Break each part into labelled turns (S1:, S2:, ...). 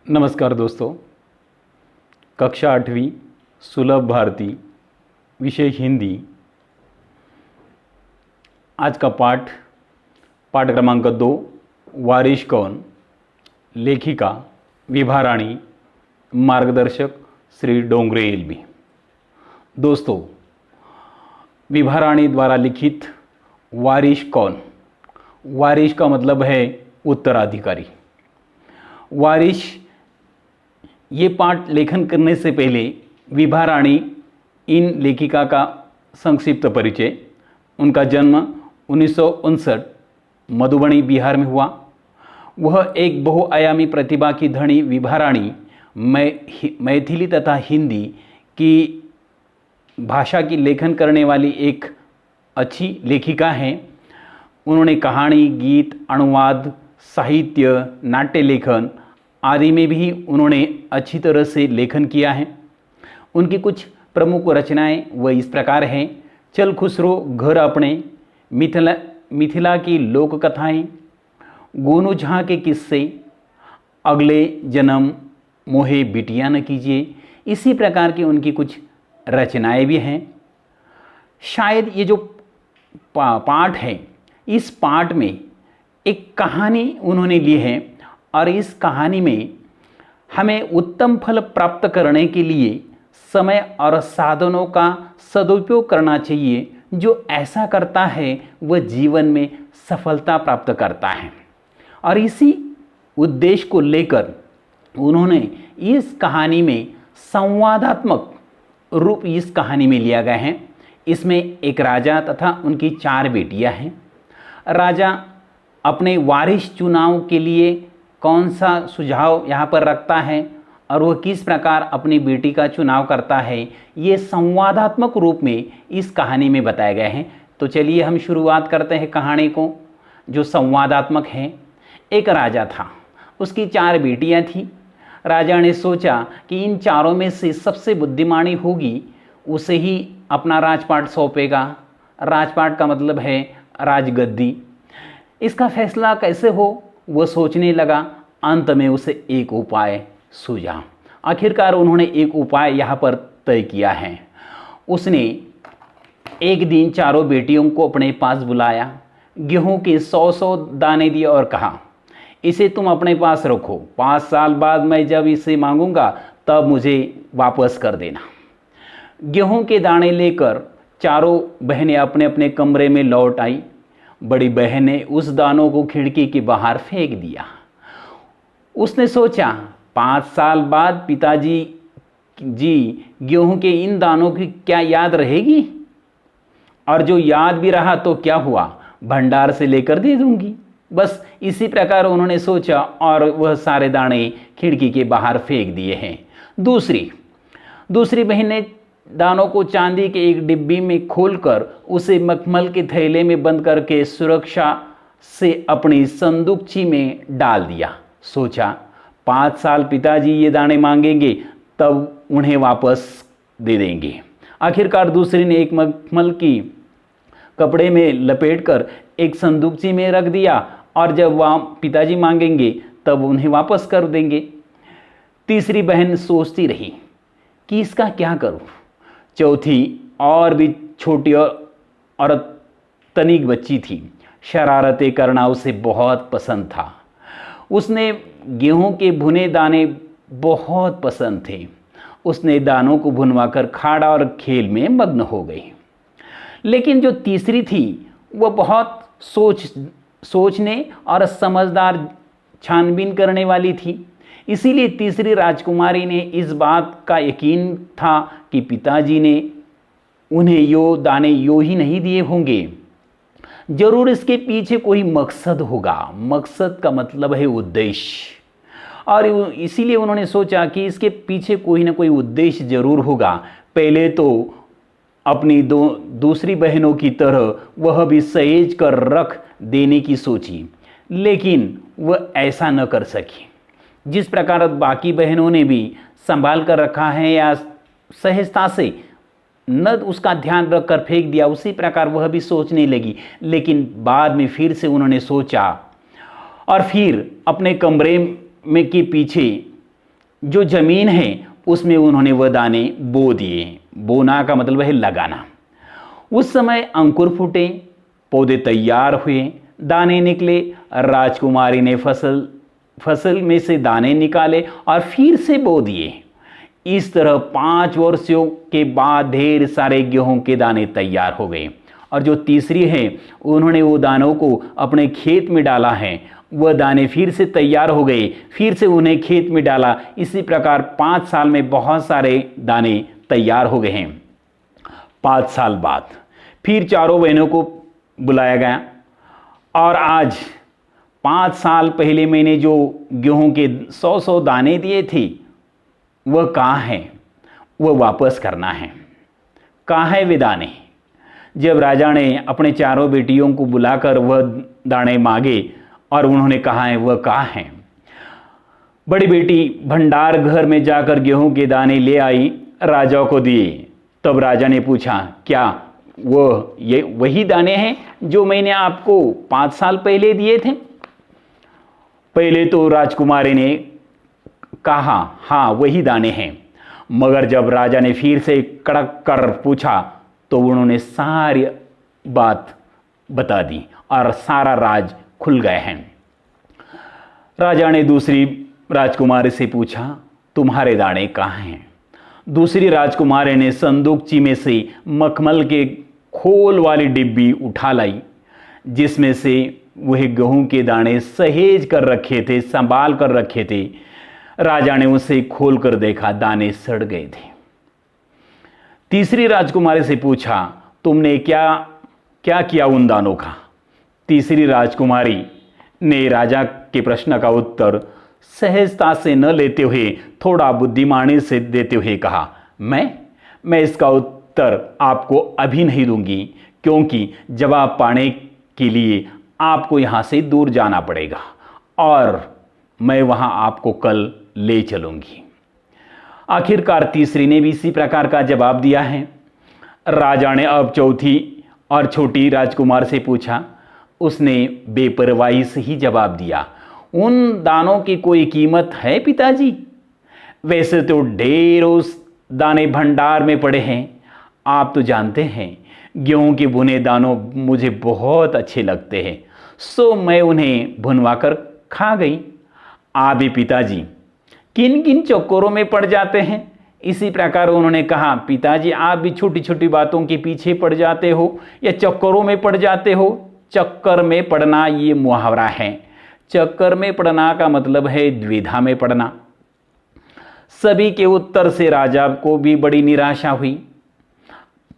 S1: नमस्कार दोस्तों। कक्षा 8वीं सुलभ भारती, विषय हिंदी। आज का पाठ क्रमांक 2, वारिश कौन। लेखिका विभा राणी, मार्गदर्शक श्री डोंगरे एलबी। दोस्तों, विभा राणी द्वारा लिखित वारिश कौन। वारिश का मतलब है उत्तराधिकारी। वारिश, ये पाठ लेखन करने से पहले विभा राणी इन लेखिका का संक्षिप्त परिचय। उनका जन्म 1959 मधुबनी, बिहार में हुआ। वह एक बहुआयामी प्रतिभा की धनी विभा राणी मैथिली तथा हिंदी की भाषा की लेखन करने वाली एक अच्छी लेखिका हैं। उन्होंने कहानी, गीत, अनुवाद, साहित्य, नाट्य लेखन आदि में भी उन्होंने अच्छी तरह से लेखन किया है। उनकी कुछ प्रमुख रचनाएं वह इस प्रकार हैं: चल खुसरो घर अपने, मिथिला की लोक कथाएँ, गोनू झा के किस्से, अगले जन्म मोहे बिटिया न कीजिए। इसी प्रकार की उनकी कुछ रचनाएं भी हैं। शायद ये जो पाठ है, इस पाठ में एक कहानी उन्होंने ली है और इस कहानी में हमें उत्तम फल प्राप्त करने के लिए समय और साधनों का सदुपयोग करना चाहिए। जो ऐसा करता है वह जीवन में सफलता प्राप्त करता है, और इसी उद्देश्य को लेकर उन्होंने इस कहानी में संवादात्मक रूप इस कहानी में लिया गया है। इसमें एक राजा तथा उनकी 4 बेटियां हैं। राजा अपने वारिस चुनाव के लिए कौन सा सुझाव यहाँ पर रखता है और वह किस प्रकार अपनी बेटी का चुनाव करता है, ये संवादात्मक रूप में इस कहानी में बताए गए हैं। तो चलिए हम शुरुआत करते हैं कहानी को, जो संवादात्मक है। एक राजा था, उसकी 4 बेटियां थीं। राजा ने सोचा कि इन चारों में से सबसे बुद्धिमानी होगी, उसे ही अपना राजपाट सौंपेगा। राजपाट का मतलब है राजगद्दी। इसका फैसला कैसे हो, वह सोचने लगा। अंत में उसे एक उपाय सूझा। आखिरकार उन्होंने एक उपाय यहाँ पर तय किया है। उसने एक दिन चारों बेटियों को अपने पास बुलाया, गेहूं के 100-100 दाने दिए और कहा, इसे तुम अपने पास रखो। 5 साल बाद मैं जब इसे मांगूंगा तब मुझे वापस कर देना। गेहूं के दाने लेकर चारों बहनें अपने अपने कमरे में लौट आई। बड़ी बहन ने उस दानों को खिड़की के बाहर फेंक दिया। उसने सोचा, 5 साल बाद पिताजी गेहूं के इन दानों की क्या याद रहेगी, और जो याद भी रहा तो क्या हुआ, भंडार से लेकर दे दूंगी। बस इसी प्रकार उन्होंने सोचा और वह सारे दाने खिड़की के बाहर फेंक दिए हैं। दूसरी बहन ने दानों को चांदी के एक डिब्बी में खोलकर उसे मखमल के थैले में बंद करके सुरक्षा से अपनी संदूकची में डाल दिया। सोचा, 5 साल पिताजी ये दाने मांगेंगे तब उन्हें वापस दे देंगे। आखिरकार दूसरी ने एक मखमल की कपड़े में लपेटकर एक संदूकची में रख दिया, और जब वह पिताजी मांगेंगे तब उन्हें वापस कर देंगे। तीसरी बहन सोचती रही कि इसका क्या करूं। चौथी और भी छोटी और तनिक बच्ची थी। शरारतें करना उसे बहुत पसंद था। उसने गेहूं के भुने दाने बहुत पसंद थे। उसने दानों को भुनवाकर खाड़ा और खेल में मग्न हो गई। लेकिन जो तीसरी थी वह बहुत सोचने और समझदार छानबीन करने वाली थी। इसीलिए तीसरी राजकुमारी ने इस बात का यकीन था कि पिताजी ने उन्हें दाने ही नहीं दिए होंगे, जरूर इसके पीछे कोई मकसद होगा। मकसद का मतलब है उद्देश्य, और इसीलिए उन्होंने सोचा कि इसके पीछे कोई ना कोई उद्देश्य जरूर होगा। पहले तो अपनी दूसरी बहनों की तरह वह भी सहेज कर रख देने की सोची, लेकिन वह ऐसा न कर सकी। जिस प्रकार बाकी बहनों ने भी संभाल कर रखा है या सहजता से न उसका ध्यान रखकर फेंक दिया, उसी प्रकार वह भी सोचने लगी। लेकिन बाद में फिर से उन्होंने सोचा और फिर अपने कमरे में के पीछे जो जमीन है उसमें उन्होंने वह दाने बो दिए। बोना का मतलब है लगाना। उस समय अंकुर फूटे, पौधे तैयार हुए, दाने निकले। राजकुमारी ने फसल में से दाने निकाले और फिर से बो दिए। इस तरह 5 वर्षों के बाद ढेर सारे गेहूं के दाने तैयार हो गए। और जो तीसरी है, उन्होंने वो दानों को अपने खेत में डाला है। वह दाने फिर से तैयार हो गए, फिर से उन्हें खेत में डाला। इसी प्रकार 5 साल में बहुत सारे दाने तैयार हो गए हैं। 5 साल बाद फिर चारों बहनों को बुलाया गया और आज 5 साल पहले मैंने जो गेहूं के 100 दाने दिए थे वह कहाँ हैं? वह वापस करना है। कहाँ है वे दाने? जब राजा ने अपने चारों बेटियों को बुलाकर वह दाने मांगे और उन्होंने कहा है वह कहाँ हैं? बड़ी बेटी भंडार घर में जाकर गेहूं के दाने ले आई, राजा को दिए। तब राजा ने पूछा, क्या ये वही दाने हैं जो मैंने आपको 5 साल पहले दिए थे? पहले तो राजकुमारी ने कहा, हाँ वही दाने हैं। मगर जब राजा ने फिर से कड़क कर पूछा तो उन्होंने सारी बात बता दी और सारा राज खुल गए हैं। राजा ने दूसरी राजकुमारी से पूछा, तुम्हारे दाने कहाँ हैं? दूसरी राजकुमारी ने संदूकची में से मखमल के खोल वाली डिब्बी उठा लाई, जिसमें से वह गेहूं के दाने सहेज कर रखे थे, संभाल कर रखे थे। राजा ने उसे खोल कर देखा, दाने सड़ गए थे। तीसरी राजकुमारी से पूछा, तुमने क्या क्या किया उन दानों का? तीसरी राजकुमारी ने राजा के प्रश्न का उत्तर सहजता से न लेते हुए थोड़ा बुद्धिमानी से देते हुए कहा, मैं इसका उत्तर आपको अभी नहीं दूंगी, क्योंकि जवाब पाने के लिए आपको यहां से दूर जाना पड़ेगा और मैं वहां आपको कल ले चलूंगी। आखिरकार तीसरी ने भी इसी प्रकार का जवाब दिया है। राजा ने अब चौथी और छोटी राजकुमार से पूछा। उसने बेपरवाही से ही जवाब दिया, उन दानों की कोई कीमत है पिताजी? वैसे तो ढेरों दाने भंडार में पड़े हैं। आप तो जानते हैं गेहूं के भुने दानों मुझे बहुत अच्छे लगते हैं, सो मैं उन्हें भुनवाकर खा गई। आप भी पिताजी किन किन चक्करों में पड़ जाते हैं? इसी प्रकार उन्होंने कहा, पिताजी आप भी छोटी छोटी बातों के पीछे पड़ जाते हो या चक्करों में पड़ जाते हो? चक्कर में पड़ना ये मुहावरा है। चक्कर में पड़ना का मतलब है द्विधा में पड़ना। सभी के उत्तर से राजा को भी बड़ी निराशा हुई।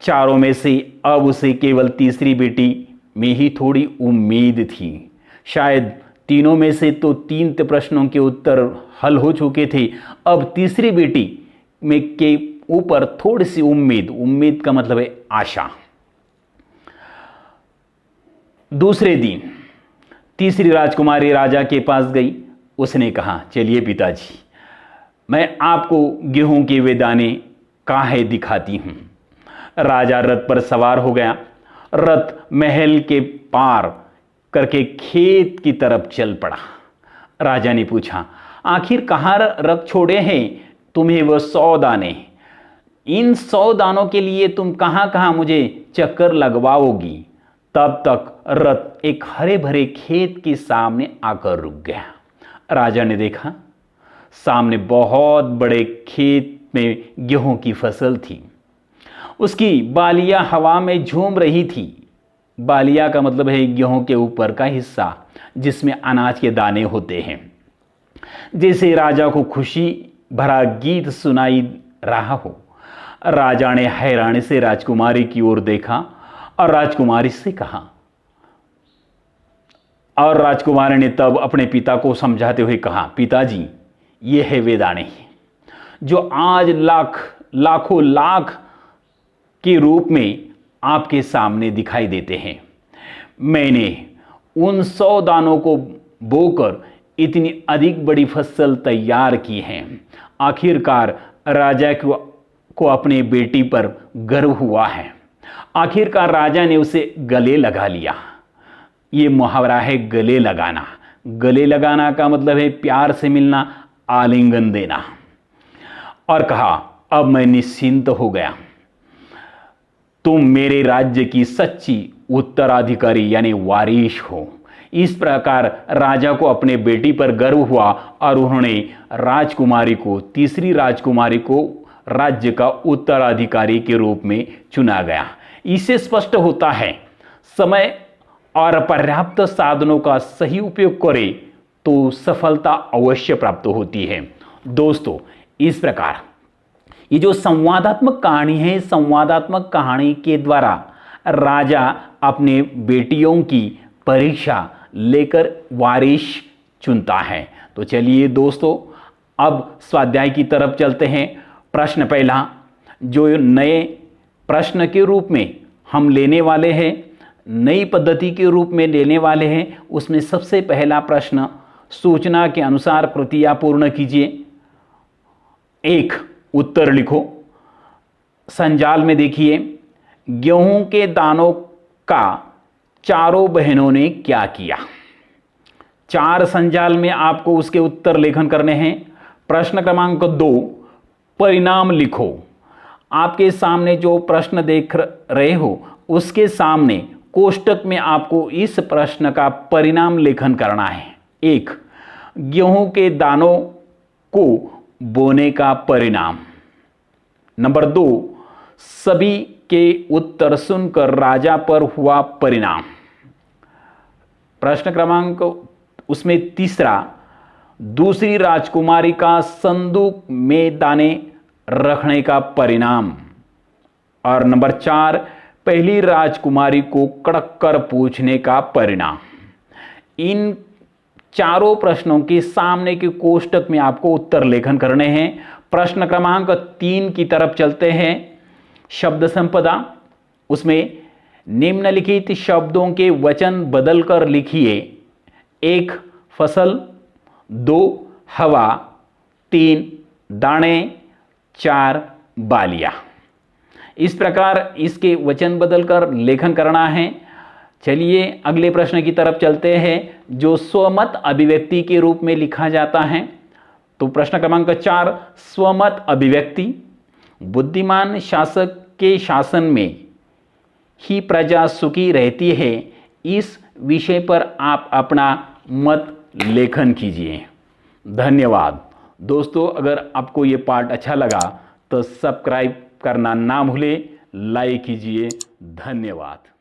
S1: चारों में से अब उसे केवल तीसरी बेटी में ही थोड़ी उम्मीद थी। शायद तीनों में से तो 3 प्रश्नों के उत्तर हल हो चुके थे। अब तीसरी बेटी में के ऊपर थोड़ी सी उम्मीद का मतलब है आशा। दूसरे दिन तीसरी राजकुमारी राजा के पास गई। उसने कहा, चलिए पिताजी, मैं आपको गेहूं के वे दाने काहे दिखाती हूं। राजा रथ पर सवार हो गया। रथ महल के पार करके खेत की तरफ चल पड़ा। राजा ने पूछा, आखिर कहाँ रख छोड़े हैं तुम्हें वह 100 दाने? इन 100 दानों के लिए तुम कहाँ कहाँ मुझे चक्कर लगवाओगी? तब तक रथ एक हरे भरे खेत के सामने आकर रुक गया। राजा ने देखा, सामने बहुत बड़े खेत में गेहूं की फसल थी। उसकी बालियां हवा में झूम रही थी। बालिया का मतलब है गेहूं के ऊपर का हिस्सा जिसमें अनाज के दाने होते हैं। जैसे राजा को खुशी भरा गीत सुनाई रहा हो। राजा ने हैरानी से राजकुमारी की ओर देखा और राजकुमारी से कहा, और राजकुमारी ने तब अपने पिता को समझाते हुए कहा, पिताजी ये है वे दाने जो आज लाखों लाख के रूप में आपके सामने दिखाई देते हैं। मैंने उन 100 दानों को बोकर इतनी अधिक बड़ी फसल तैयार की है। आखिरकार राजा को अपने बेटी पर गर्व हुआ है। आखिरकार राजा ने उसे गले लगा लिया। ये मुहावरा है गले लगाना। गले लगाना का मतलब है प्यार से मिलना, आलिंगन देना। और कहा, अब मैं निश्चिंत हो गया, तुम मेरे राज्य की सच्ची उत्तराधिकारी यानी वारिश हो। इस प्रकार राजा को अपने बेटी पर गर्व हुआ और उन्होंने राजकुमारी को, तीसरी राजकुमारी को राज्य का उत्तराधिकारी के रूप में चुना गया। इससे स्पष्ट होता है, समय और पर्याप्त साधनों का सही उपयोग करें तो सफलता अवश्य प्राप्त होती है। दोस्तों, इस प्रकार ये जो संवादात्मक कहानी है, संवादात्मक कहानी के द्वारा राजा अपने बेटियों की परीक्षा लेकर वारिश चुनता है। तो चलिए दोस्तों, अब स्वाध्याय की तरफ चलते हैं। प्रश्न पहला, जो नए प्रश्न के रूप में हम लेने वाले हैं, नई पद्धति के रूप में लेने वाले हैं, उसमें सबसे पहला प्रश्न, सूचना के अनुसार कृतियां पूर्ण कीजिए। एक, उत्तर लिखो। संजाल में देखिए, गेहूं के दानों का चारों बहनों ने क्या किया। 4 संजाल में आपको उसके उत्तर लेखन करने हैं। प्रश्न क्रमांक 2, परिणाम लिखो। आपके सामने जो प्रश्न देख रहे हो उसके सामने कोष्टक में आपको इस प्रश्न का परिणाम लेखन करना है। 1, गेहूं के दानों को बोने का परिणाम। नंबर 2, सभी के उत्तर सुनकर राजा पर हुआ परिणाम। प्रश्न क्रमांक उसमें तीसरा, दूसरी राजकुमारी का संदूक में दाने रखने का परिणाम। और नंबर 4, पहली राजकुमारी को कड़क कर पूछने का परिणाम। इन चारों प्रश्नों के सामने के कोष्टक में आपको उत्तर लेखन करने हैं। प्रश्न क्रमांक 3 की तरफ चलते हैं। शब्द संपदा, उसमें निम्नलिखित शब्दों के वचन बदलकर लिखिए। 1, फसल। 2, हवा। 3, दाने। 4, बालियां। इस प्रकार इसके वचन बदलकर लेखन करना है। चलिए अगले प्रश्न की तरफ चलते हैं, जो स्वमत अभिव्यक्ति के रूप में लिखा जाता है। तो प्रश्न क्रमांक 4, स्वमत अभिव्यक्ति। बुद्धिमान शासक के शासन में ही प्रजा सुखी रहती है, इस विषय पर आप अपना मत लेखन कीजिए। धन्यवाद दोस्तों। अगर आपको ये पाठ अच्छा लगा तो सब्सक्राइब करना ना भूलें, लाइक कीजिए। धन्यवाद।